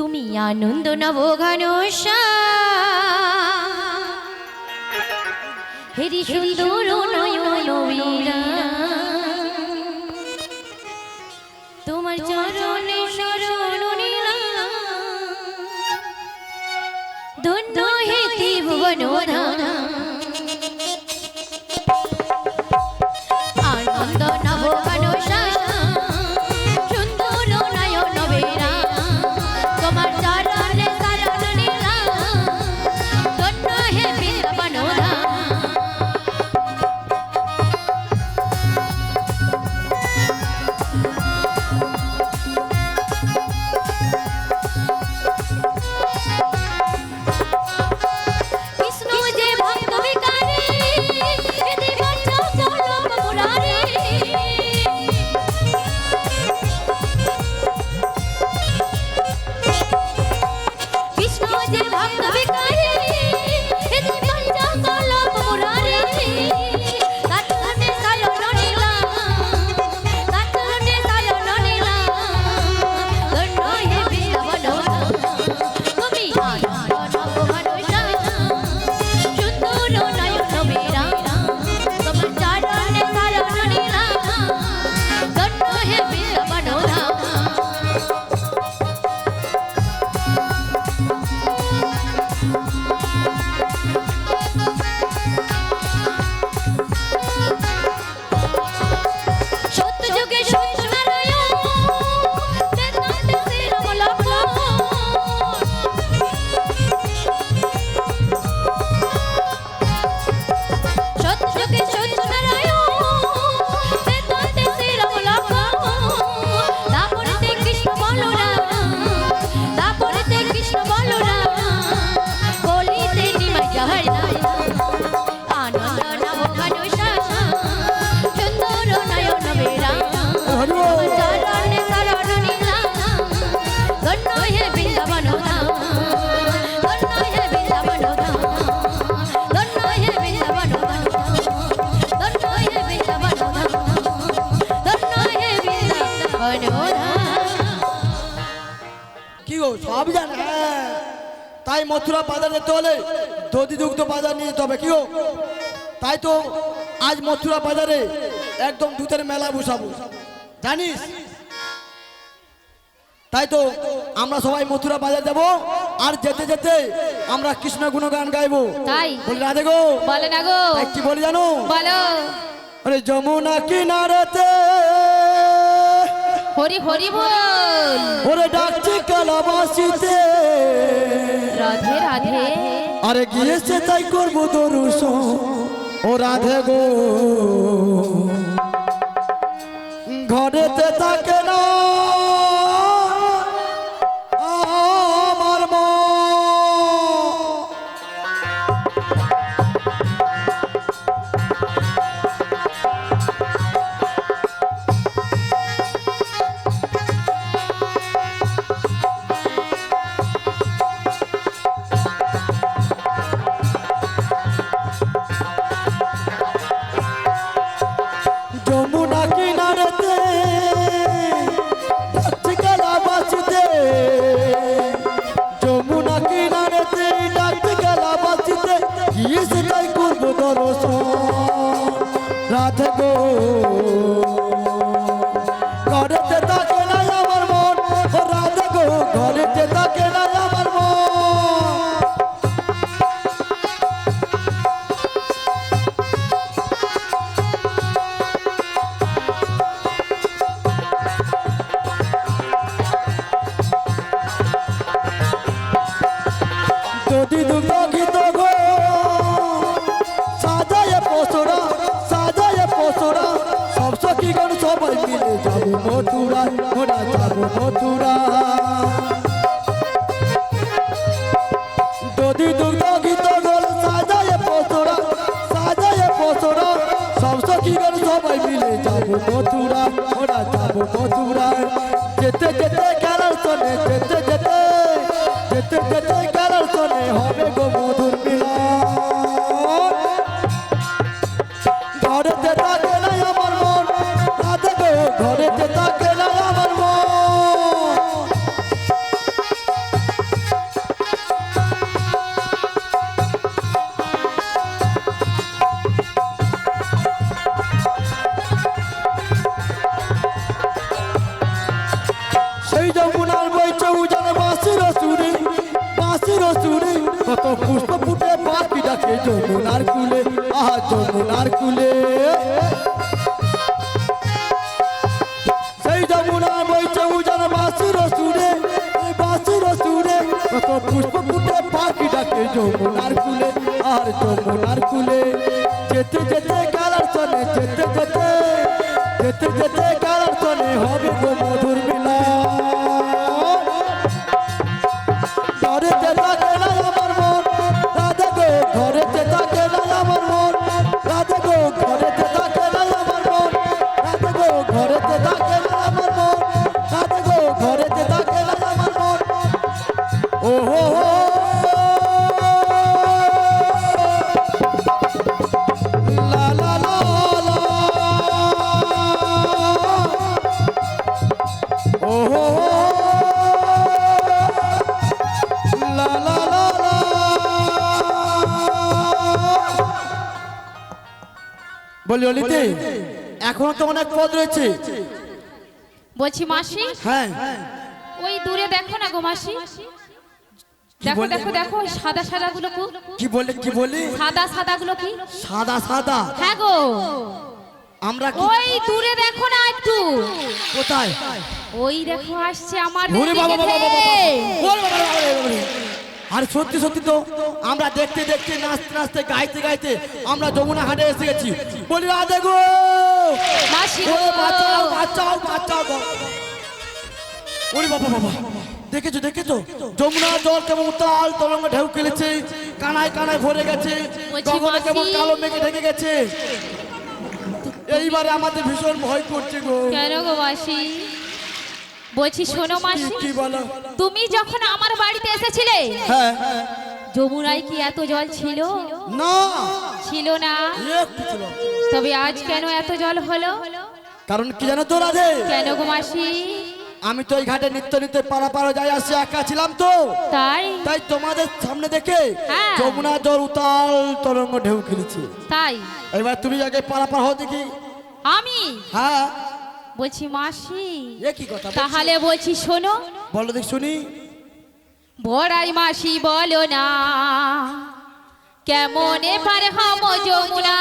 তুমি আনন্দ নব ঘনশ্যাম হেরি সুন্দর নয়ন বিরাম তোমার চরণে শরণ নিলাম ধন্য হে ত্রিভুবন ধাম আনন্দ নব ঘনশ্যাম সুন্দর নয়ন বিরাম তোমার চরণে শরণ নিলাম ধন্য হে বৃন্দাবন ধাম সব জানে তাই মথুরা বাজার যেতে হলে দধি দুগ্ধ বাজার নিয়ে যেতে হবে কি তাই তো আজ মথুরা বাজারে একদম দুধের মেলা বসাবো জানিস তাই তো আমরা সবাই মথুরা বাজার যাব আর যেতে যেতে আমরা কৃষ্ণ গুণগান গাইবো তাই বলি রাধে গো বলে না গো কি বলি জানো বলো আরে যমুনা কিনারেতে হরি হরি বল ওরে ডাকছে কালাবাসিতে রাধে রাধে আরে গিয়েছে তাই করবো দর্শন ও রাধে গো ঘরেতে থাকে না আমার মা যমুনা কিনারেতে ডাকছে কালাবাসিতে যমুনা কিনারেতে ডাকছে কালাবাসিতে গিয়েছে তাই করবো দর্শন রাধে গো ঘরেতে থাকে না আমার মন ও রাধে গো ঘরেতে থাকে না আমার মন যদি দুগ্ধ গীত গো সাজায় পোষরা সব সখী গণ সবাই মিলে যাবো মথুরা ওরা যাবো মথুরা যদি দুগ্ধ গীত গোল সাজায় পোষরা সব সখী গণ সবাই মিলে যাবো মথুরা ওরা যাবো মথুরা যেতে যেতে খেলার শোনে যেতে যেতে খেলার শোনে হবে গো মধুর মিলন ঘরেতে থাকে না আমার মন রাধে গো ঘরেতে থাকে না আমার মন কুলে সেই যমুনা বইছে উজান বাসুর সুরে বাসুর সুরে কত পুষ্প ফুটে পাখি ডাকে যমুনার কুলে আর যমুনার কুলে যেতে যেতে কালার সনে যেতে যেতে যেতে যেতে কালার সনে হবে গো মধুর মিলন ঘরেতে থাকে না আমার মন রাধা গো ঘরেতে থাকে না আমার মন রাধা গো ঘরেতে থাকে না আমার মন রাধা গো ঘরেতে থাকে না আমার মন রাধা গো ঘরেতে থাকে না আমার মন ও হো হো লা লা লা লা ও হো হো লা লা লা লা বলি অলিতে এখনো তো অনেক পদ রয়েছে বলছি মাসি হ্যাঁ ওই দূরে দেখো না গো মাসি কি দেখো বলে? দেখো দেখো ওই সাদা সাদা গুলো কি বলে কি বলি সাদা সাদা গুলো কি সাদা সাদা হ্যাঁ গো আমরা কি ওই দূরে দেখো না একটু কোথায় ওই দেখো আসছে আমার ওরে বাবা বাবা দিকে। বাবা ওরে বাবা বাবা, ওরে বাবা, ওরে। আর সত্যি সত্যি তো আমরা দেখতে দেখতে নাচতে নাচতে গাইতে গাইতে আমরা যমুনা ঘাটে এসে গেছি বলি রাধে গো মাসি ও গো। বাঁচাও বাঁচাও বাঁচাও গো। ওরে বাবা বাবা দেখেছো দেখেছো যমুনা জল কেমন উত্তাল তরঙ্গ ঢেউ খেলেছে কানায় কানায় ভরে গেছে বলছি গগনে কেমন মাসি। কালো মেঘে ঢেকে গেছে এইবারে আমাদের ভীষণ ভয় করছে গো কেন গো মাসি বলছি শোনো কি মাসি কি বলো তুমি যখন আমার বাড়িতে এসেছিলে হ্যাঁ যমুনায় কি এত জল ছিল না ছিল না একটু ছিল। তবে আজ কেন এত জল হলো কারণ কি জানো তো রাধে কেন গো মাসি আমি তো এই ঘাটে নিত্য নিত্য পাড়া যাই আসি একা ছিলাম তো তাই তাই তোমাদের সামনে দেখে হ্যাঁ। যমুনা জল উতাল তরঙ্গ ঢেউ খেলেছে তাই এবার তুমি আগে পারাপার হও দেখি আমি হ্যাঁ বলছি মাসি এ কি কথা বলছো? তাহলে বলছি শোনো বলো দেখ শুনি বড়াই মাসি বলো না কেমনে পার হম যমুনা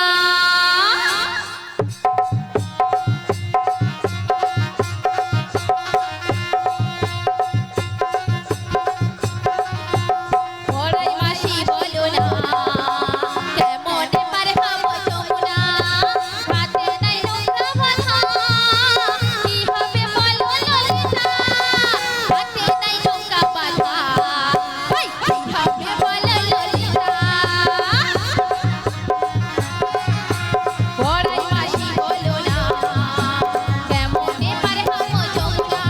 বড়াই মাসি বলো না কেমনে পার হম যমুনা হাতে নাই নৌকা বাঁধা কি হবে বলো ললিতা হাতে নাই নৌকা বাঁধা হাই কি হবে বলো ললিতা বড়াই মাসি বলো না কেমনে পার হম যমুনা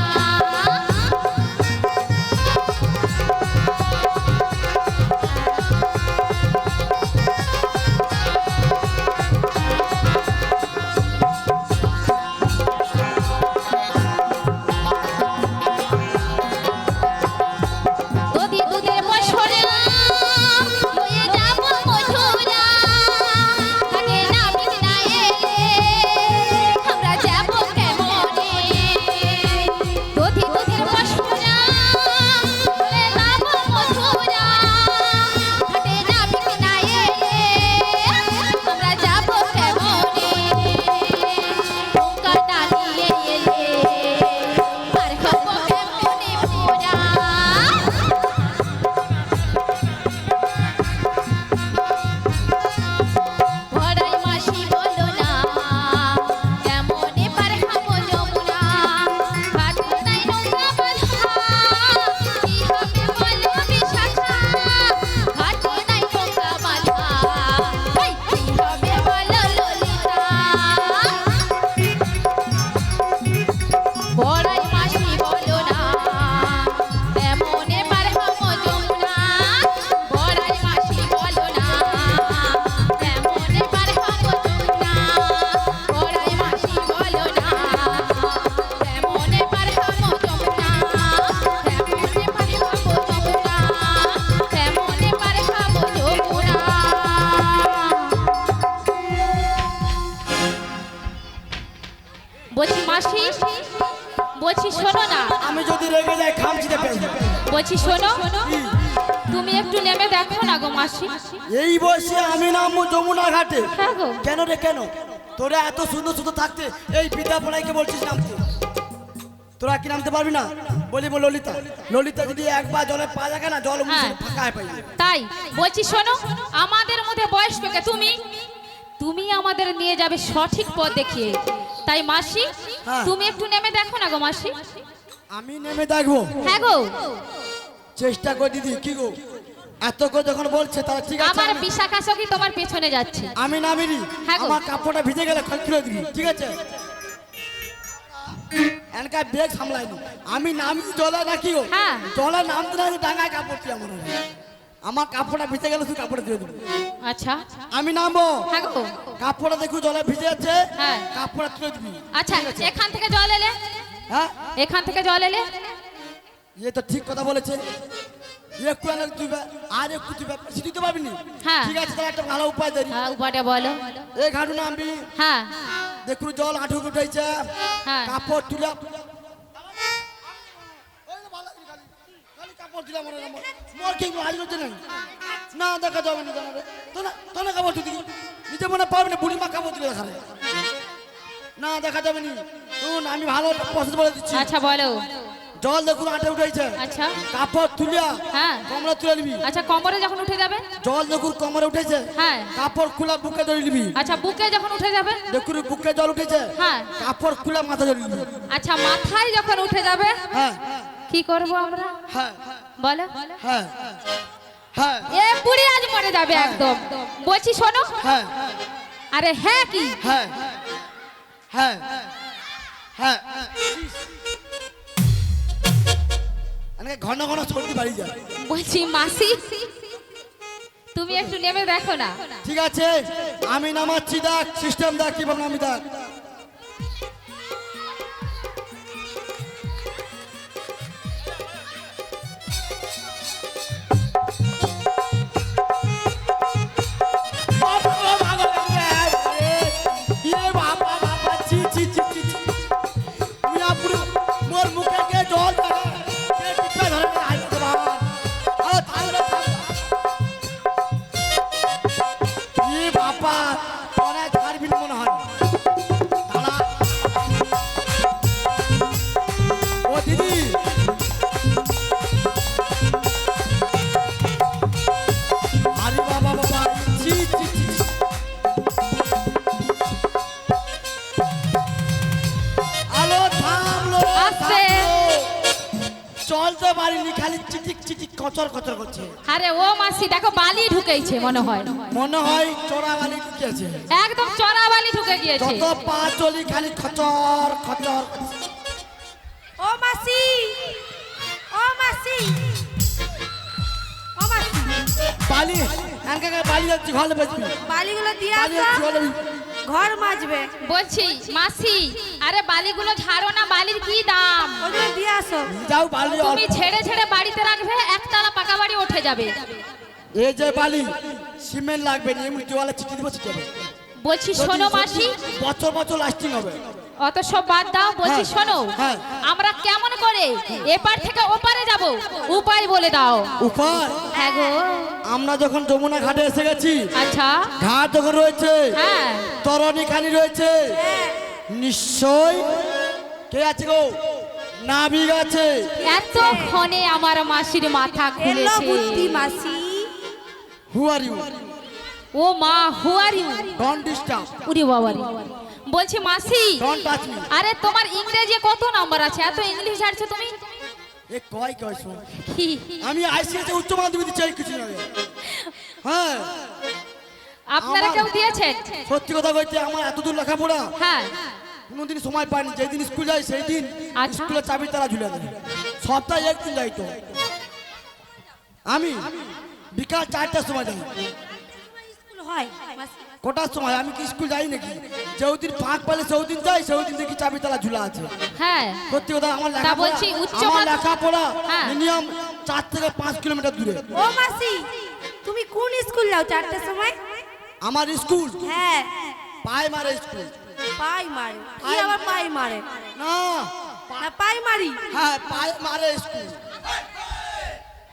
নদী দুধের বছরে হয়ে যাব মধুরা থাকে না বিনায়ে আমরা যাব কেমনে নদী দুধের বছরে হয়ে যাব মধুরা থাকে না বিনায়ে আমরা যাব কেমনে নৌকা নিয়ে এলে পার হব কেমনে মোরা বড়াই মাসি বলো না কেমনে পার হব যমুনা ঘাট নাই নৌকা বাঁধা কি হবে বলো বিশাখা ঘাট নাই নৌকা বাঁধা হাই কি হবে বলো ললিতা বড়াই মাসি বলো না কেমনে পার হব যমুনা বড়াই মাসি বলো না কেমনে পার হব যমুনা বড়াই মাসি বলো না কেমনে পার হব যমুনা কেমনে পার হব যমুনা কেমনে পার হব যমুনা বলছি মাসি বলছি শোনো না আমি যদি রেগে যাই খামচিতে পেয়ে বলছি শোনো তুমি একটু নেমে দেখো না গো মাসি। এই বয়সে আমি নামবো যমুনা ঘাটে? হ্যাঁ গো। কেন রে কেন? তোরা এত সুন্দর সুন্দর থাকতে এই পিতা পড়াইকে বলছিস নামতে? তোরা কি নামতে পারবি না? বলিব ললিতা, ললিতা যদি একবার জলে পা দেখে না জল হ্যাঁ। ফাঁকায় পাই। তাই বলছি শোনো, আমাদের মধ্যে বয়স্ককে তুমি তুমি আমাদের নিয়ে যাবে সঠিক পথ দেখিয়ে। তাই মাসি হ্যাঁ। তুমি একটু নেমে দেখো না গো মাসি। আমি নেমে দেখবো? হ্যাঁ গো। চেষ্টা কর দিদি। কি গো এত করে যখন বলছে তাহলে ঠিক আছে। আমার বিশাখা সখী তোমার পেছনে যাচ্ছে। আমি নামিনি। হ্যাঁ গো। আমার কাপড়টা ভিজে গেলে খুলে দিবি, ঠিক আছে? এনকা বেগ সামলাইনি। আমি নামি জলে নাকি গো? হ্যাঁ। জলে নামতে না ডাঙায় কাপড় কি আমার কাপড়টা ভিজে গেলে তুই কাপড়টা দিয়ে দিবি। আচ্ছা। আমি নামবো। হ্যাঁ গো। কাপড়টা দেখু জলে ভিজে আছে। হ্যাঁ। কাপড়টা তুলে দিবি। আচ্ছা এখান থেকে জল এলে, হ্যাঁ এখান থেকে জল এলে। এ তো ঠিক কথা বলেছে। একটু আনে তুই আর একটু তুই দিতে পারবি নি? হ্যাঁ। ঠিক আছে, তাহলে একটা ভালো উপায় দেরি। হ্যাঁ উপায়টা বলো। এই ঘাটু নামবি। হ্যাঁ দেখু জল হাঁটু উঠেছে। হ্যাঁ। কাপড় তুলে কাপড় দিলাম মোর কি হাজির হচ্ছে না দেখা যাবে না জানাবে তো না কাপড় তুই নিজে মনে পারবে না বুড়ি মা কাপড় তুলে দেখাবে না দেখা যাবে নি। শুন আমি ভালো পছন্দ বলে দিচ্ছি। আচ্ছা বলো। জল দেখুন হাঁটে উঠেছে। আচ্ছা। কাপড় তুলিয়া হ্যাঁ। কমলা তুলে নিবি। আচ্ছা কোমরে যখন উঠে যাবে। জল দেখুন কমরে উঠেছে। হ্যাঁ। কাপড় খুলা বুকে ধরে নিবি। আচ্ছা বুকে যখন উঠে যাবে। দেখুন বুকে জল উঠেছে। হ্যাঁ। কাপড় খুলা মাথা ধরে নিবি। আচ্ছা মাথায় যখন উঠে যাবে হ্যাঁ কি করব আমরা হ্যাঁ বলো। হ্যাঁ হ্যাঁ এ বুড়ি আজ মরে যাবে একদম। বলছি শোনো। হ্যাঁ আরে হ্যাঁ কি হ্যাঁ হ্যাঁ হ্যাঁ ঘন ঘন সর্দি বাড়ি যায়। বলছি মাসি তুমি একটু নেমে দেখো না। ঠিক আছে আমি নামাচ্ছি, দেখ সিস্টেম দেখ কিভাবে আমি দেখ। মোর মুখে কে জল বাবা তোরা ছাড়বি মনে হয়। ও দিদি আরে বাবা বাবা ছি ছি ছি। আলো থামলো আস্তে। চলতে পারিনি, খালি চিটিক চিটিক কচর কচর করছে। আরে ও মাসি দেখো বালি ঢুকেইছে মনে হয়। মনে হয় চোরা বালি ঢুকেছে। একদম চড়া বালি ঢুকে গিয়েছে। যত পা চলি খালি খচর খচর। ও মাসি, ও মাসি, ও মাসি, বালি এনকে বালি যাচ্ছি ঘরে বসবি। বালিগুলো দিয়ে বালি আসো, যাচ্ছি ঘরে ঘর মাজবে। বলছি মাসি আরে বালিগুলো ঝাড়ো না, বালির কি দাম। ওগুলো দিয়ে আসো। যাও বালি তুমি ছেড়ে ছেড়ে বাড়িতে রাখবে, একতলা পাকা বাড়ি উঠে যাবে। এই যে বালি সিমেন্ট লাগবে না, এমনি দেওয়ালে চিঠি দিব চিটাবে। বলছি শোনো মাসি বছর বছর লাস্টিং হবে। অত সব বাদ দাও। বলছি হ্যাঁ, শোনো হ্যাঁ। আমরা কেমন করে এপার থেকে ওপারে যাব উপায় বলে দাও। উপায়? হ্যাঁ গো। আমরা যখন যমুনা ঘাটে এসে গেছি, আচ্ছা। ঘাট যখন রয়েছে, হ্যাঁ। তরণী খানি রয়েছে, নিশ্চয় কে আছে গো? নাবিক আছে। এতক্ষণে আমার মাসির মাথা এলো খুলেছে। বুদ্ধি মাসি। হু আর ইউ? ও মা who are you? Don't disturb, উরি বাবারি। বলছি মাসি ডোন্ট টাচ মি। আরে তোমার ইংরেজি কত নাম্বার আছে, এত ইংলিশ জানছো তুমি? এ কয় কয় শোন, কি? আমি আইসিএসে উচ্চ মাধ্যমিক দিচ্ছি কিছু না। হ্যাঁ আপনারা আমার- কেউ দিয়েছেন? সত্যি কথা কইতে আমার এতদূর লেখাপড়া হ্যাঁ। কোনোদিন সময় পাইনি। যেদিন স্কুল যাই সেই দিন আচ্ছা। স্কুলের চাবি তারা ঝুলে দেয়। সপ্তাহে একদিন যাই তো আমি বিকাল 4টার সময় যাই। স্কুল হয় মাসি। কটার সময়? আমি কি স্কুল যাই নাকি? যেদিন ফাঁক পালে সেদিন যাই, সেদিন দেখি চাবি তালা ঝুলা আছে। হ্যাঁ। সত্যি কথা আমার তা বলছি উচ্চ আমার মাধ্যমিক- লেখাপড়া হ্যাঁ। মিনিমাম 4 থেকে 5 কিলোমিটার দূরে। ও মাসি, তুমি কোন স্কুল যাও 4টার সময়? আমার স্কুল হ্যাঁ, পায় মারে স্কুল। পাই মারে। কি আবার পাই মারে? না না পাই মারি। হ্যাঁ পায় মারে স্কুল।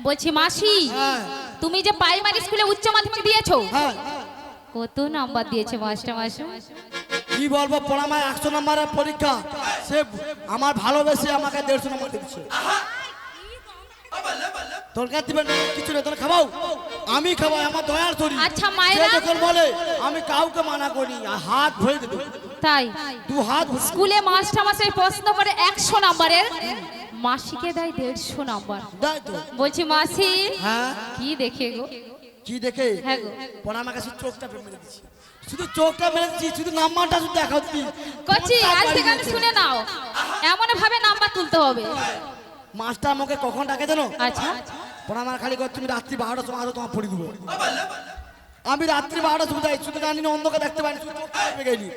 বলছি মাসি, হ্যাঁ তুমি যে প্রাইমারি স্কুলে উচ্চ মাধ্যমিক দিয়েছো, হ্যাঁ কত নাম্বার দিয়েছে মাস্টার মাসু? কি বলবো, পড়ামায় 100 নম্বরের পরীক্ষা, সে আমার ভালোবেসে আমাকে 150 নম্বর দিচ্ছে। দরকার দিবেন না, কিছু নেই, তোরা খাবাও, আমি খাবাই, আমার দয়ার ধরি। আচ্ছা, মায়েরা? সে যখন বলে আমি কাউকে মানা করি, আর হাত ভরে দেবে, তাই 2 হাত ভরে। স্কুলে মাস্টার মাসে প্রশ্ন করে 100 নাম্বারের, মাসিকে দেয় 150 নাম্বার। দেয় তো। বলছি মাসি, হ্যাঁ কি দেখে গো? কি দেখে? হ্যাঁ গো। পড়া আমাকে শুধু চোখটা মেরে দিচ্ছি, শুধু চোখটা মেরে দিচ্ছি, শুধু নাম্বারটা শুধু দেখাচ্ছি। কচি, আজ থেকে আমি শুনে নাও, এমন ভাবে নাম্বার তুলতে হবে। মাস্টার আমাকে কখন ডাকে জানো? আচ্ছা, পড়া আমার খালি কর, তুমি রাত্রি 12টার সময় আরো তোমার পড়ে দেবো। আমি রাত্রি 12টার সময় যাই, শুধু জানি না, অন্ধকার দেখতে পাইনি, শুধু চোখ টিপে গেলি,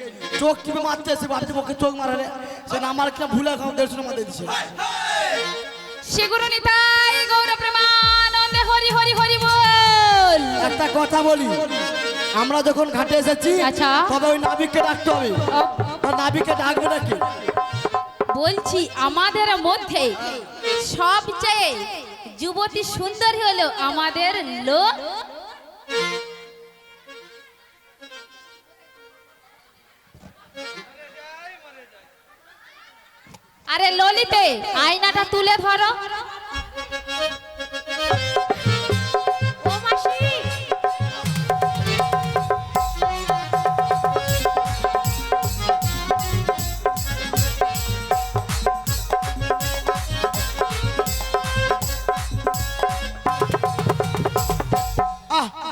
চোখ টিপে মারতে এসে বাড়িতে পক্ষে চোখ মারে, সে নাম্বার কিনা ভুলে এখন 150 নম্বর দিয়ে দিচ্ছে। সেগুলো নিতাই গৌর প্রেমানন্দে হরি হরি হরি বল। একটা কথা বলি, আমরা যখন ঘাটে এসেছি, আচ্ছা। তবে ওই নাবিককে ডাকতে হবে। আর নাবিককে ডাকবে নাকি? বলছি আমাদের মধ্যে সবচেয়ে যুবতী সুন্দরী হলো আমাদের লোক। আরে ললিতে, আয়নাটা তুলে ধরো। ও মাসি,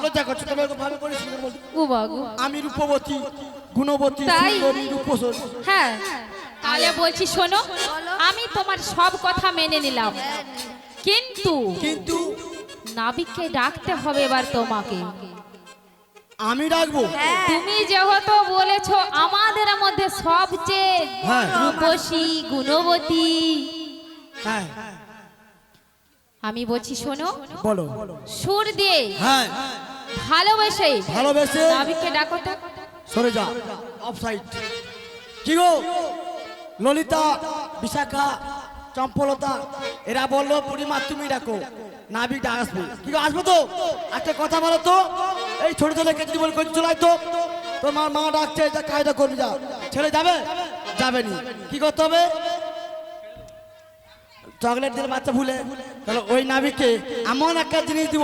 লজ্জা করছো, তবে এরকম ভাবে করিস না, বল। ও বাগু, আমি রূপবতী, গুণবতী, তাই? সুন্দরী, রূপসী। হ্যাঁ, তাহলে বলছি শোনো, আমি তোমার সব কথা মেনে নিলাম, কিন্তু কিন্তু নাবিককে ডাকতে হবে এবার তোমাকে। আমি ডাকবো? তুমি যেহেতু বলেছো আমাদের মধ্যে সবচেয়ে হ্যাঁ। রূপসী গুণবতী, হ্যাঁ আমি বলছি শোনো, বলো। সুর দিয়ে হ্যাঁ ভালোবেসে ভালোবেসে নাবিককে ডাকো তো। সরে যা, অফ সাইড। কি গো ললিতা, বিশাখা, চম্পলতা, এরা বললো পূর্ণিমা তুমি ডাকো, নাবিক ডাক আসবে। কি গো আসবো তো? একটা কথা বলো তো, এই ছোট ছেলেকে যদি বলি করে চলাই তো, তোমার মা ডাকছে, যা কায়দা করবি, যা। ছেলে যাবে? যাবে নি, কি করতে হবে? চকলেট দিয়ে বাচ্চা ভুলে তাহলে ওই নাবিককে এমন একটা জিনিস দিব,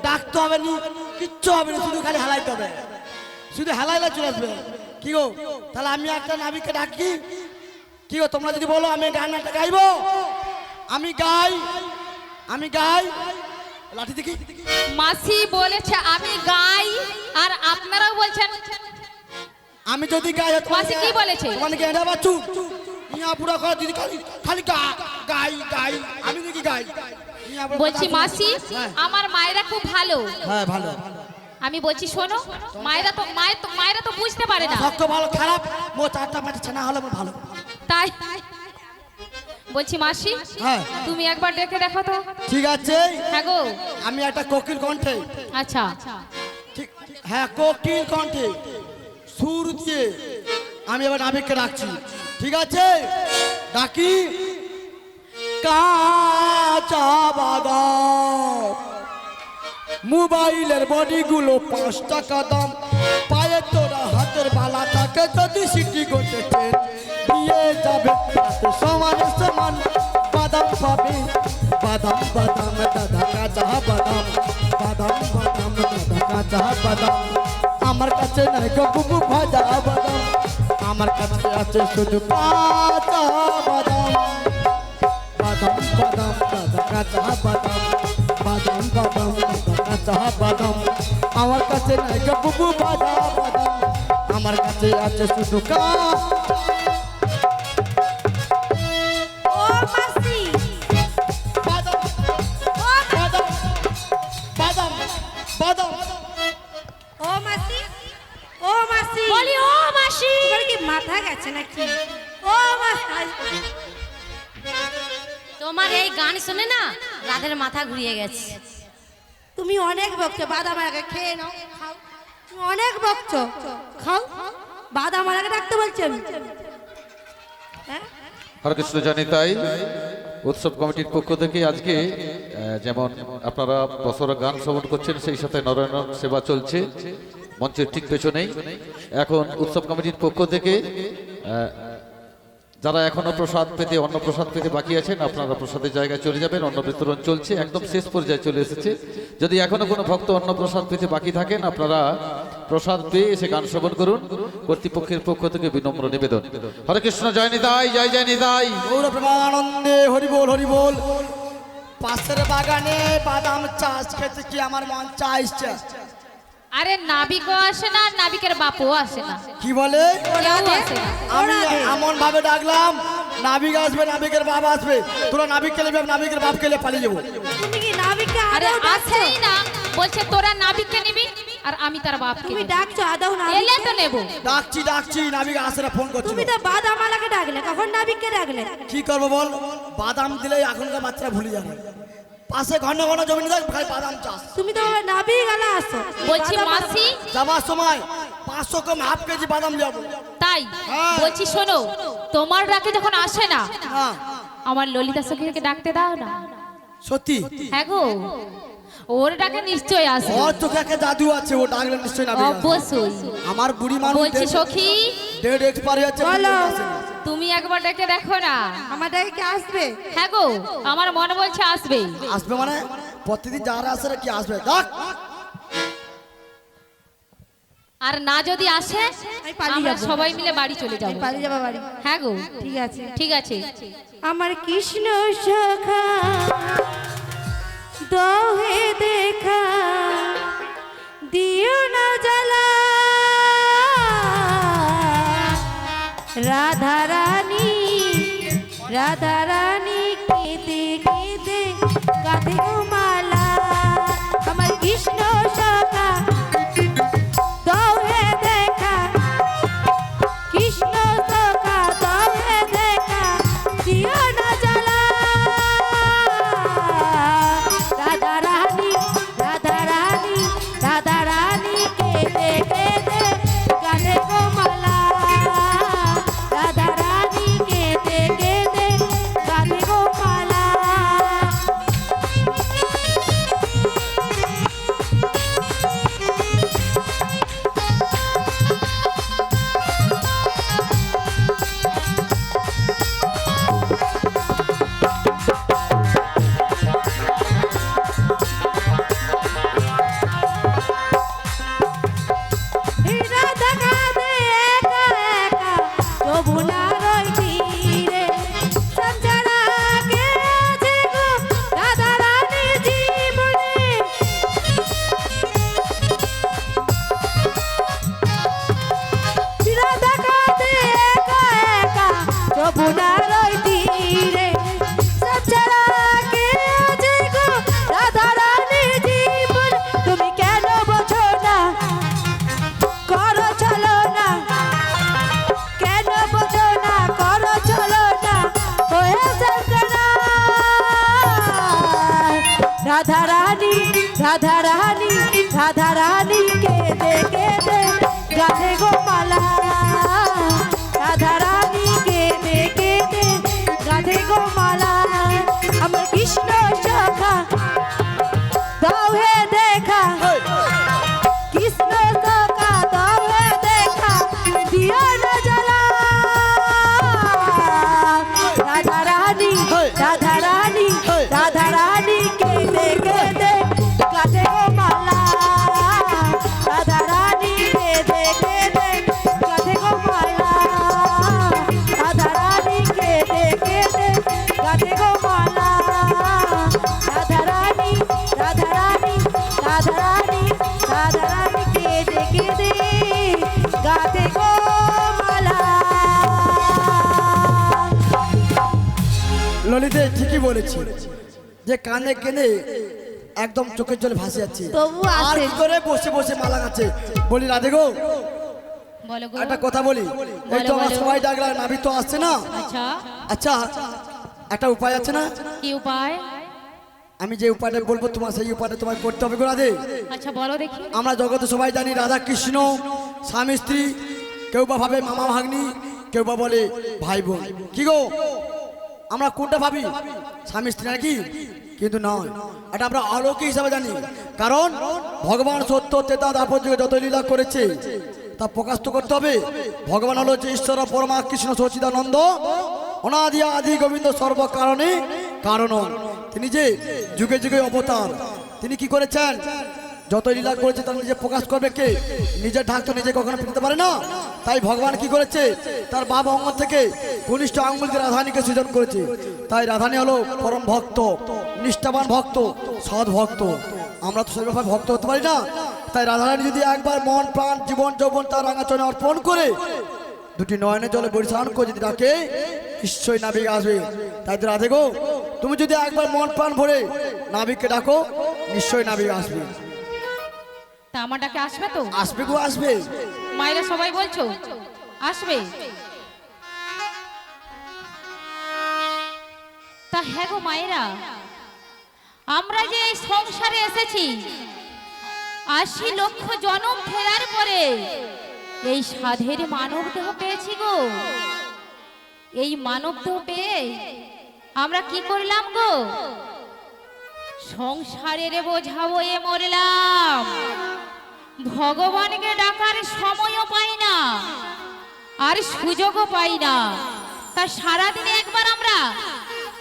ডাকতে হবে নি, কিচ্ছু হবে না, শুধু খালি হেলাইতে হবে, শুধু হেলাইলে চলে আসবে। কি গো, তাহলে আমি একটা নাবিককে ডাকি। কি গো, তোমরা যদি বলো আমি গানটা গাইবো, আমি গাই, আমি গাই। লাঠি দেখি। মাসি বলেছে আমি গাই, আর আপনারাও বলছেন। আমি যদি গাই, মাসি কি বলেছে? তোমাকে গেঁড়া বাচ্চু ইয়া পুরা করে দিদি, খালি খালি গাই গাই, আমি দেখি গাই। ইয়া পুরা বলছি কথা মাসি, হ্যাঁ। আমার মায়েরা খুব ভালো। হ্যাঁ ভালো, আমি বলছি শোনো, মায়েরা তো বুঝতে পারে না, শক্ত ভালো খারাপ, মো 4টা 5টা ছানা হলে আমার ভালো। তাই বলছি মাসি, হ্যাঁ তুমি একবার ডেকে দেখো তো। ঠিক আছে, হ্যাঁ গো। আমি একটা কোকিল কণ্ঠে, আচ্ছা, ঠিক, হ্যাঁ কোকিল কণ্ঠে সুর দিয়ে আমি এবার নাবিককে ডাকছি। ঠিক আছে, ডাকি। কাঁচা বাদাম, মোবাইলের বডিগুলো 5 টাকা দাম, পায়ে তোরা হাতের বালা থাকে, যদি সিটি করতে ট্রেন দিয়ে যাবে, তাতে সমান সমান বাদাম পাবে। বাদাম বাদাম দাদা কাঁচা বাদাম, বাদাম বাদাম দাদা কাঁচা বাদাম, আমার কাছে নাই গো বুবু ভাজা বাদাম, আমার কাছে আছে শুধু কাঁচা বাদাম। বাদাম বাদাম দাদা কাঁচা বাদাম, বাদাম বাদাম দাদা কাঁচা বাদাম, আমার কাছে নাই গো বুবু ভাজা বাদাম, আমার কাছে আছে শুধু ও মাসি, বাদাম বাদাম বাদাম বাদাম। ও মাসি, ও মাসি, বলি ও মাসি, তোমার কি মাথা গেছে নাকি? ও মাসি, তোমার এই গান শুনে না রাধের মাথা ঘুরিয়ে গেছে। তুমি অনেক বকছো, বাদাম আগে খেয়ে নাও, খাও। তুমি অনেক বকছো, খাও। বাদাম আগে রাখতে বলছি আমি। হ্যাঁ, হরে কৃষ্ণ জানি তাই উৎসব কমিটির পক্ষ থেকে আজকে যেমন আপনারা বছরের গান শ্রবণ করছেন, সেই সাথে নরনারায়ণ সেবা চলছে মঞ্চের ঠিক পেছনেই। এখন উৎসব কমিটির পক্ষ থেকে যারা এখনো প্রসাদ পেতে অন্ন প্রসাদ পেতে বাকি আছেন, আপনারা প্রসাদের জায়গায় চলে যাবেন। অন্ন বিতরণ চলছে, একদম শেষ পর্যায়ে চলে এসেছে। যদি এখনো কোনো ভক্ত অন্ন প্রসাদ পেতে বাকি থাকেন, আপনারা প্রসাদ পেয়ে এসে গান শ্রবণ করুন। কর্তৃপক্ষের পক্ষ থেকে বিনম্র নিবেদন। হরে কৃষ্ণ, জয় নিতাই, জয় জয় নিতাই। গৌর প্রেমানন্দে হরি বল হরি বল। পাশের বাগানে বাদাম চাষ খেতে কি আমার মন চাইছে। আরে নাবিকও আসে না, নাবিকের বাপও আসে না, কি বলে? কেউ আসে না। আমি এমন ভাবে ডাকলাম, নাবিক আসবে, নাবিকের বাপ আসবে। তোরা নাবিক কেলে নাবিকের বাপ কেলে পালিয়ে যাবো। তুমি কি নাবিককে আরে আদৌ ডাকছো? আসেই না, বলছে তোরা নাবিককে নিবি আর আমি তার বাপকে তুমি নিবো। ডাকছো আদৌ এলে নাবিককে? তো নেবো। ডাকছি ডাকছি, নাবিক আসে না, ফোন করছি। তুমি তো বাদামালাকে ডাকলে, কখন নাবিককে ডাকলে? কি করবো বল? বাদাম দিলে এখনকার বাচ্চারা ভুলে যাবে। পাশে ঘন ঘন জমি দেখ ভাই বাদাম চাষ। তুমি তো নাবিক আলা আসো। বলছি বাদাম- মাসি, যাবার সময় 500 কম হাফ কেজি বাদাম যাবো। তাই হ্যাঁ। বলছি শোনো, তোমার ডাকে যখন আসে না, হ্যাঁ আমার ললিতা সখীকে ডাকতে দাও না। সত্যি? হ্যাঁ গো, ওর ডাকে নিশ্চয় আসবে। ওর চোখে একটা জাদু আছে, ও ডাকলে নিশ্চয়ই নাবিক আসবে। অবশ্যই। আমার বুড়ি মানুষ বলছি সখী, ডেড এক্সপায়ারি হচ্ছে, বলো। আসে না। তুমি একবার ডেকে দেখো না। আমার ডাকে কি আসবে? হ্যাঁ গো, আমার মনে বলছে আসবে। আসবে মানে প্রতিদিন যারা আসে না কি আসবে দেখ। আর না যদি আসে, আমি পালিয়ে আমরা যাবো। সবাই মিলে বাড়ি চলে যাবো। পালিয়ে যাবো বাড়ি। হ্যাঁ গো, ঠিক আছে। ঠিক আছে। আমার কৃষ্ণ সখা দহে দেখা, দিও না জ্বালা রাধা রানী, রাধা রানী কেঁদে কেঁদে কাঁধে মালা। আমার কৃষ্ণ সখা দহে দেখা, কৃষ্ণ সখা দহে দেখা, দিও না জ্বালা রাধা রানী, রাধা রানী, রাধা রানী কেঁদে কেঁদে কাঁধে মালা। রাধা রানী কেঁদে কেঁদে কাঁধে মালা। রাধা কাঁদে একা একা যমুনার ওই তীরে, সঞ্চারা কে আছে গো রাধা রানীর জীবনে। রাধা কাঁদে একা একা যমুনার ওই তীরে, সঞ্চারা কে আছে গো রাধা রানীর জীবনে। তুমি কেন বোঝো না, করো চলো না, কেন বোঝো না, করো চলো না, হয়ে যাচ্ছে না। রাধা রানী, রাধা রানী, রাধা রানী কেঁদে কেঁদে গানে গোমালা। রাধা রানী কেঁদে কেঁদে গানে গোমালা। আমার কৃষ্ণ সখা দাও হে দেখা, কৃষ্ণ সখা দাও হে দেখা, দিও না জ্বালা। রাধা রানী, রাধা রানী, রাধা রানী কেঁদে কেঁদে কাঁধে মালা। রাধা রানী কেঁদে কেঁদে কাঁধে মালা। রাধা রানী কেঁদে কেঁদে কাঁধে মালা। রাধা রানী, রাধা রানী, রাধা রানী, রাধা রানী কেঁদে কেঁদে গাতে গো মালা। ললিতে ঠিকই বলেছি যে কানে কেনে একদম চোখের জলে ভাসে যাচ্ছে। তবু আর আসে। কি করে বসে বসে মালা গাচ্ছে। বলি রাধে গো, বলো গো। একটা কথা বলি। এই তো বলো, আমার বলো। সবাই ডাকলাম, নাবি তো আসছে না। আচ্ছা, আচ্ছা একটা উপায় আছে না? কি উপায়? আমি যে উপায়টা বলবো তোমার সেই উপায়টা তোমায় করতে হবে গো রাধে। আচ্ছা বলো দেখি। আমরা জগতে সবাই জানি রাধা কৃষ্ণ স্বামী স্ত্রী, কেউ বা ভাবে মামা ভাগ্নি, কেউ বা বলে ভাই বোন। কি গো আমরা কোনটা ভাবি স্বামী স্ত্রী নাকি, কিন্তু নয়, এটা আমরা অলৌকিক হিসাবে জানি। কারণ ভগবান সত্য তেতা দাপর যুগে যত লীলা করেছে তা প্রকাশ তো করতে হবে। ভগবান হলো যে ঈশ্বর পরমা কৃষ্ণ সচিদানন্দ, অনাদি আদি গোবিন্দ সর্বকারণে কারণ। তিনি যে যুগে যুগে অবতার, তিনি কি করেছেন, যত লীলা করেছে তার নিজে প্রকাশ করবে কে? নিজের ঢাক তো নিজে কখনো পেতে পারে না। তাই ভগবান কি করেছে, তার বাবা অঙ্গ থেকে কনিষ্ঠ আঙ্গুল দিয়ে রাধানীকে সৃজন করেছে। তাই রাধানী হলো পরম ভক্ত, নিষ্ঠাবান ভক্ত, সৎ ভক্ত। আমরা তো সেভাবে ভক্ত হতে পারি না। তাই রাধারানী যদি একবার মন প্রাণ জীবন যৌবন তার রাঙাচরণে অর্পণ করে দুটি নয়নের জলে পরিচালন করে যদি ডাকে, নিশ্চয়ই নাবিক আসবে। তাই তো রাধে গো, তুমি যদি একবার মন প্রাণ ভরে নাবিককে ডাকো, নিশ্চয়ই নাবিক আসবে। তা আমার ডাকে আসবে তো? আসবে গো, আসবে। মায়েরা সবাই বলছো আসবে। তা হ্যাঁ গো মায়েরা, আমরা যে এই সংসারে এসেছি ৮০ লক্ষ জনম ফেরার পরে এই সাধের মানব দেহ পেয়েছি গো। এই মানব দেহ পেয়ে আমরা কি করলাম গো? সংসারের বোঝা বয়ে মরলাম। ভগবানকে ডাকার সময়ও পাই না, আর সুযোগও পাই না। তা সারাদিনে একবার আমরা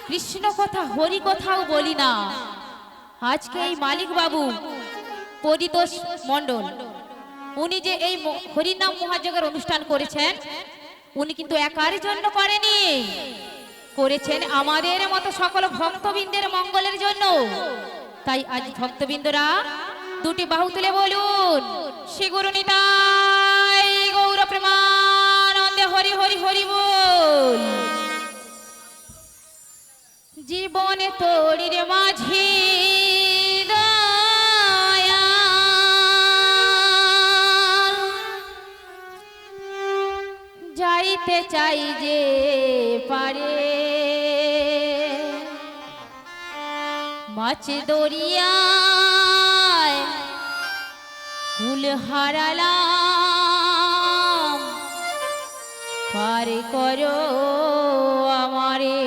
কৃষ্ণ কথা হরি কথাও বলি না। আজকে এই মালিক বাবু পরিতোষ মণ্ডল, উনি যে এই হরিনাম মহাযজ্ঞের অনুষ্ঠান করেছেন, উনি কিন্তু একার জন্য করেনি, করেছেন আমাদের মতো সকল ভক্তবৃন্দের মঙ্গলের জন্য। তাই আজ ভক্তবৃন্দরা দুটি বাহু তুলে বলুন, শ্রী গুরু নিতাই গৌর প্রেমানন্দে হরি হরি হরি বল। জীবনে তোরির মাঝে দয়াল, যাইতে চাই যে পারে মাছ দরিয়ায় কুল হারালাম, পার করো আমারে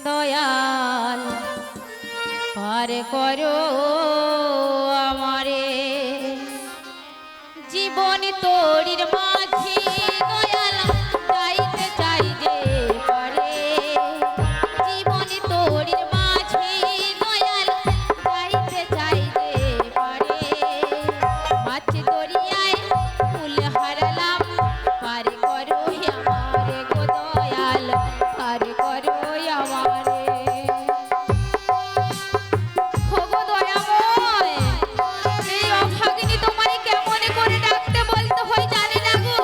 দয়াল, পার করো আমারে। জীবন তোরির মাঝে দয়াল, যাইতে চাই যে পারে। জীবন তোরির মাঝে দয়াল, যাইতে চাই যে পারে। মাছ দরিয়ায় ফুল হারালাম, পার করো আমারে গো দয়াল, পার করো আমারে। ওগো দয়াময়, এই অভাগিনী তোমায় কেমন করে ডাকতে বলতে হয় জানি না গো।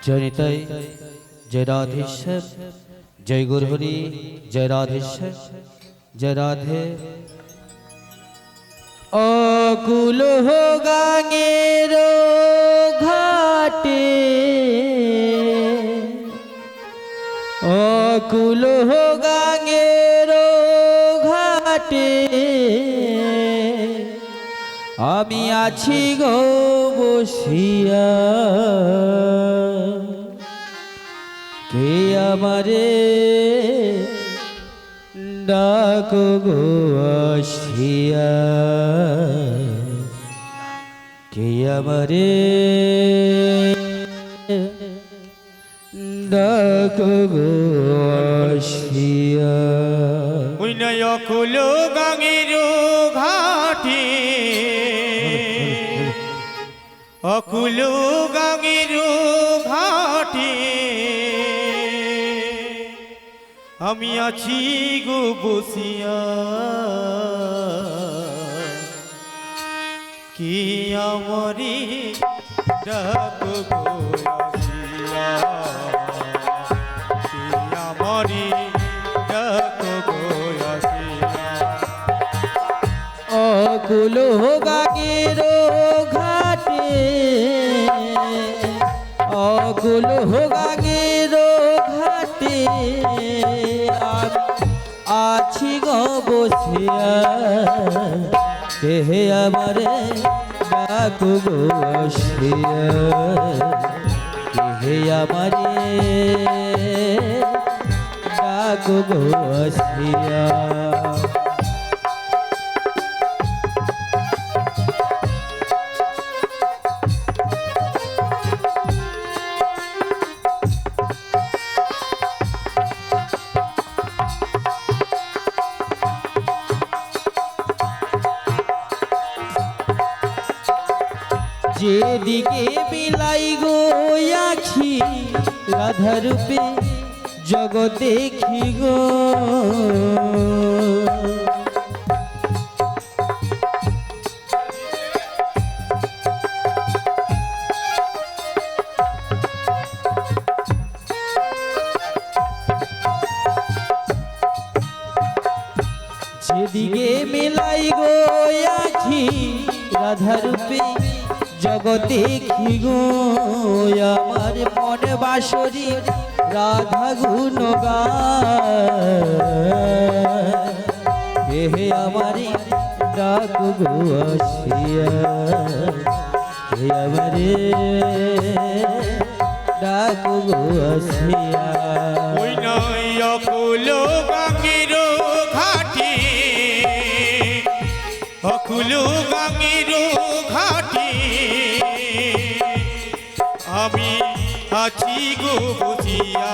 जय निताई जय राधेश्वर जय गुरुहरि जय राधेश्वर जय राधे अकुल हो गांगेरो घाटे अकुल हो गांगेरो घाटे আমি আছি গো বসিয়া কে আমারে ডাকো গো আসিয়া কে আমারে ডাকো গো আসিয়া ওই নয় অকুল গাঙের ঘাটে অকুল গাঙের ঘাটে আমি আছি গো বসিয়া কি আমারে ডাকো গো আসিয়া কি আমারে ডাকো গো আসিয়া অকুল हो গাগেরো ঘাটে অকুল हो গাগেরো ঘাটে আছি গো বসিয়া কে আমারে ডাকো গো আসিয়া কে আমারে ডাকো গো আসিয়া যেদিকে বিলাই গো আখি রাধা রূপে জগৎ দেখি গো যেদিকে মিলাই গো আখি রাধা রূপে জগৎ দেখি গো আমার মন বাসরি রাধা গুণ গায় হে আমারে ডাক গো আসিয়া হে আমারে ডাক গো আসিয়া ওই নয় অকুল গাঙের ঘাটে অকুল গাঙের ঘাটে আমি আছি গো বসিয়া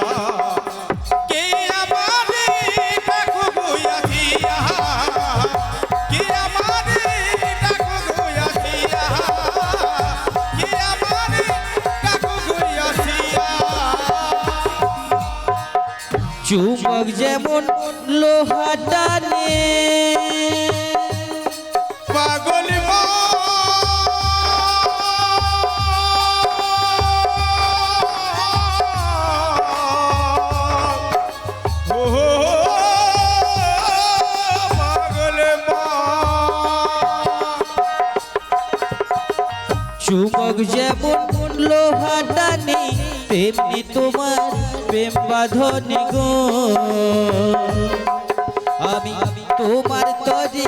কে আমারে ডাকো গো আসিয়া কে আমারে ডাকো গো আসিয়া কে আমারে ডাকো গো আসিয়া চুম্বক যেমন লোহা টানে পাগল চুম্বক যেমন লোহা টানে তেমনি তোমার প্রেম বাঁধনে গো আমি তোমার তরে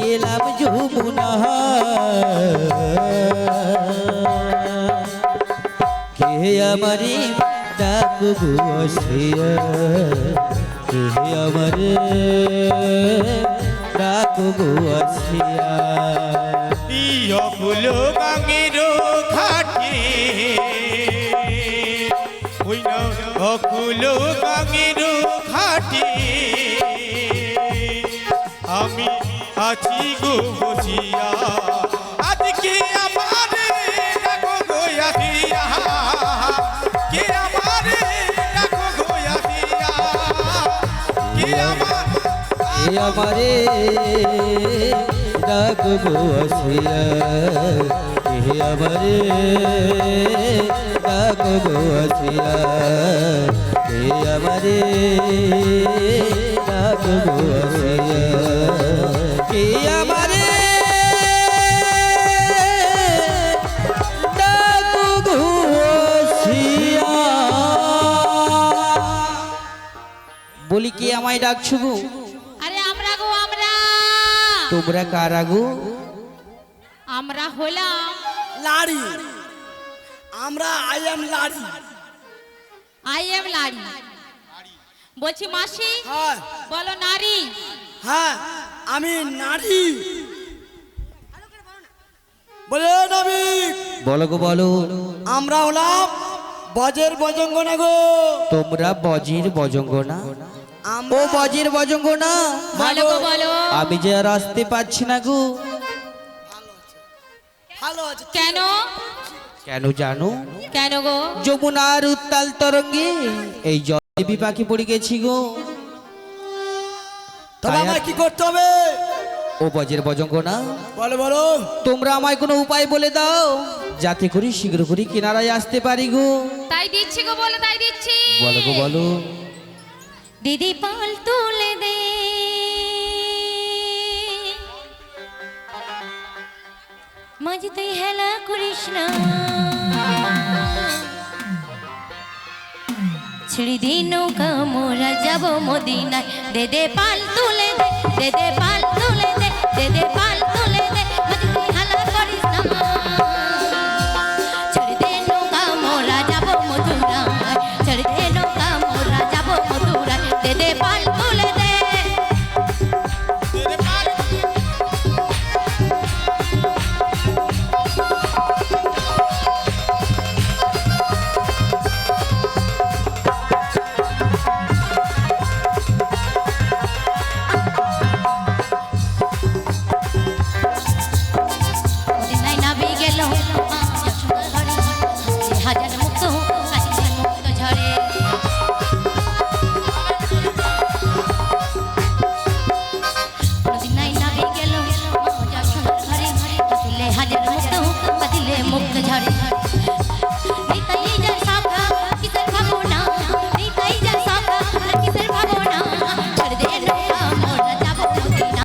এলাম যমুনা কে আমারে ডাক গো আসিয়া কে আমারে ডাক গো আসিয়া অকুল গাঙের ঘাটে ওই না অকুল গাঙের ঘাটে আমি আছি গো বসিয়া আজকে আমারে ডাকো গো আসিয়া কে আমারে ডাকো গো আসিয়া কে আমারে ডাক গো আসিয়া হে আমারে ডাকো গো আসিয়া কে আমারে ডাকো গো আসিয়া কে আমারে ডাকো গো আসিয়া বলি কে আমায় ডাকছো গো আরে আমরা গো আমরা, তোমরা কারা গো আমরা হলাম লাড়ি, আমরা আই এম লাড়ি। আই এম লাড়ি। বলছি মাসি, হ্যাঁ বলো নারী। হ্যাঁ আমি নারী। বলে নবিক, বলো গো বলো আমরা হলাম বজের বজঙ্গনা গো। তোমরা বজির বজঙ্গনা? ও আমরা বজির বজঙ্গনা, বলো গো বলো। আমি যে আর আসতে পারছি না গো। ভালো আছে। কেন? কেন জানো? কেন গো? যমুনার উত্তাল তরঙ্গে এই জলদেবী পাখি পড়ে গেছি গো। তবে আমায় কি করতে হবে? ও বজের বজঙ্গনা, বলো বলো। তোমরা আমায় কোনো উপায় বলে দাও যাতে করে শীঘ্র করে কিনারায় আসতে পারি গো। তাই দিচ্ছি গো, বলে তাই দিচ্ছি। বলো গো বলো। দিদি পাল তুলে দে, মাঝে তুই হেলা করিস না, ছেড়ে দি নৌকা মোরা যাব মদিনায়। দে দে পাল তুলে দে, দে দে পাল তুলে দে, দে দে পাল তুলে দে, মাঝে তুই হেলা করিস না, ছেড়ে দে নৌকা মোরা যাব মথুরায়, ছেড়ে দে নৌকা মোরা যাব মথুরায়। দে দে পাল তুলে দে। মদিনায় নাবি গেল হাজার মুক্ত কাশির মুক্ত ঝরে। মদিনায় নাবি গেল ঘরে কাশিলে হাজার মুক্ত কাশিলে মুক্ত ঝরে। নিতাই যার শাখা কিসের ভাবনা, নিতাই যার শাখা কিসের ভাবনা, ছেড়ে দে নৌকা মোরা যাব মদিনা,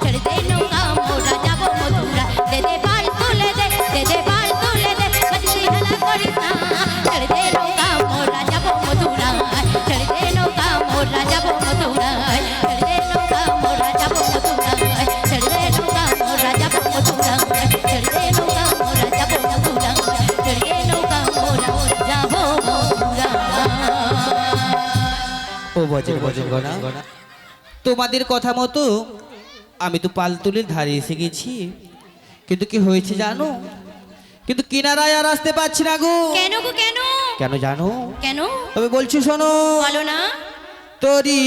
ছেড়ে দে নৌকা মোরা যাব মথুরা। দে দে পাল তুলে দে, দে দে পাল তুলে দে, মাঝে তুই হেলা করিস না, ছেড়ে দে নৌকা মোরা যাব মথুরা, ছেড়ে দে নৌকা মোরা যাব মথুরা, ছেড়ে দে নৌকা মোরা যাব মথুরা, ছেড়ে দে নৌকা মোরা যাব মথুরা, ছেড়ে দে নৌকা মোরা যাব মথুরা, ছেড়ে দে নৌকা মোরা যাব মথুরা। ও বজের বজঙ্গনা, তোমাদের কথা মতো আমি তো পালতুলির ধারে এসে গেছি, কিন্তু কি হয়েছে জানো? কিন্তু কিনারায় আর আসতে পারছি না গো। কেন গো কেন? কেন জানো? কেন? তবে বলছি শোনো। বলো না। তোরি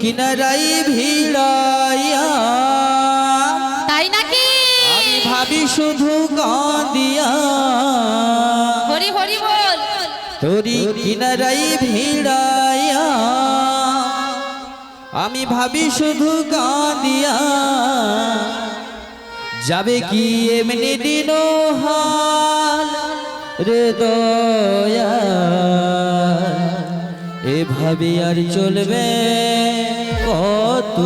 কিনারাই ভিড়াইয়া তাই নাকি? আমি ভাবি শুধু কাঁদিয়া, হরি হরি বল। তোরি কিনারাই ভিড়াইয়া আমি ভাবি শুধু কাঁদিয়া, যাবে কি এমনি দিন হাল রে দয়া, এভাবে আর চলবে কত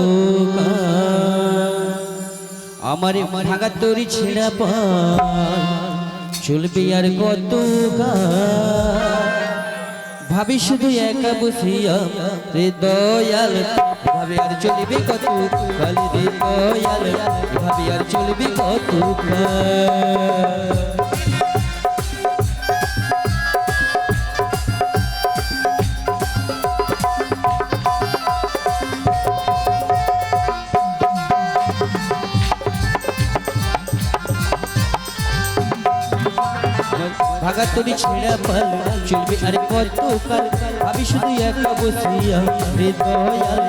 আমার ভাঙা তরি ছেঁড়া পাল, চলবে আর কত ভাবি শুধু একা বসিয়া রে দয়াল, ভাবে আর চলবে কত কাল রে দয়াল, ভাবে আর চলবে কত ভাগা তরি ছেঁড়া পাল, চলবে আর কত কাল, ভাবি শুধু একা বসিয়া রে দয়াল,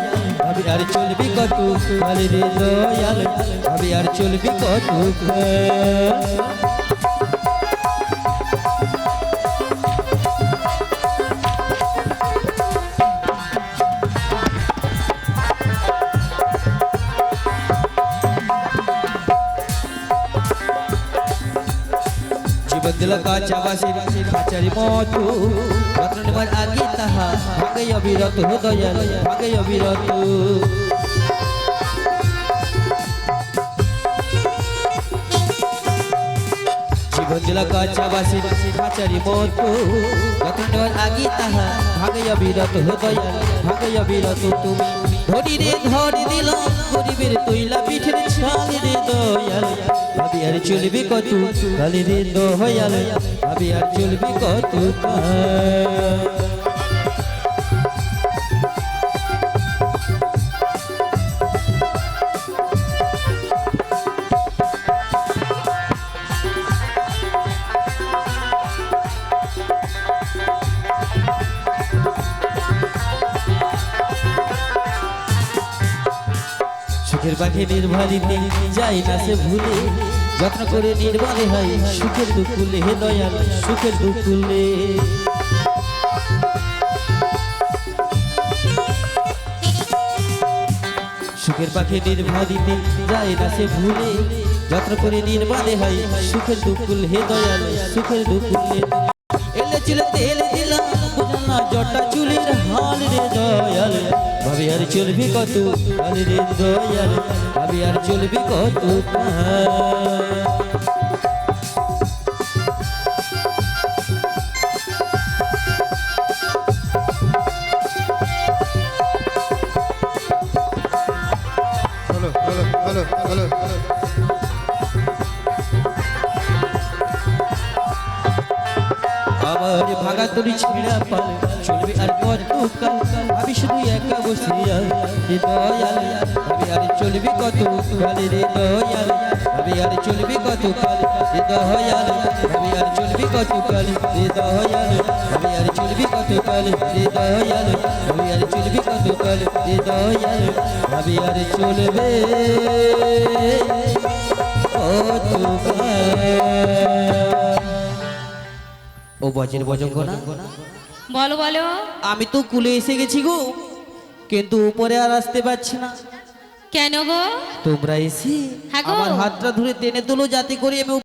ভাবি আর চলবে কত কাল রে দয়াল, ভাবি আর চলবে কত জীবন দিলা কাঁচা বাসির খাঁচারি মতো যত্ন নেবার আগে তাহা ভাগে অবিরত দয়াল ভাগে অবিরত জীবন দিলা কাঁচা বাসির খাঁচারি মতো যত্ন নেবার আগে তাহা ভাগে অবিরত দয়াল ভাগে অবিরত তুমি ধরি রে ধরি দিলাম গরিবের তৈলা পিঠের ছাল রে দয়াল ভাবি আর চলবি কত কালি রে দয়াল ভাবি আর চলবি কত সুখের পাখি নির্ভারিতে যাই না সে ভুলে যত্ন করে নির্বাণে হয় সুখের দুকুলে হে দয়াল সুখের দুকুলে সুখের পাখি নির্ভারিতে যাই না সে ভুলে যত্ন করে নির্বাণে হয় সুখের দুকুল হে দয়াল সুখের দুকুলে এলে ছিল তেল দিলাম বুঝল না জটা চুলের হাল রে দয়াল ভাবি আর চলবি কত কাল রে দয়াল ভাবি আর চলবি কত আমার ভাগা তরি ছেঁড়া পাল চলবে আর কত কাল ভাবি শুধু একা বসিয়া রে দয়াল ভাবি আর চলবি কত কাল রে দয়াল ভাবি আর চলবি কত কাল রে দয়াল ভাবি আর চলবি কত কাল রে দয়াল ভাবি আর চলবি কত কাল রে দয়াল ভাবি আর চলবি কত কাল রে দয়াল ভাবি আর চলবে কত ও বজের বজঙ্গ না বলো বলো আমি তো কুলে এসে গেছি গো কিন্তু উপরে আর আসতে পারছি না কেন গো? তোমরা এসে হ্যাঁ গো। আমার হাতটা ধরে টেনে তোলো যাতে করে আমি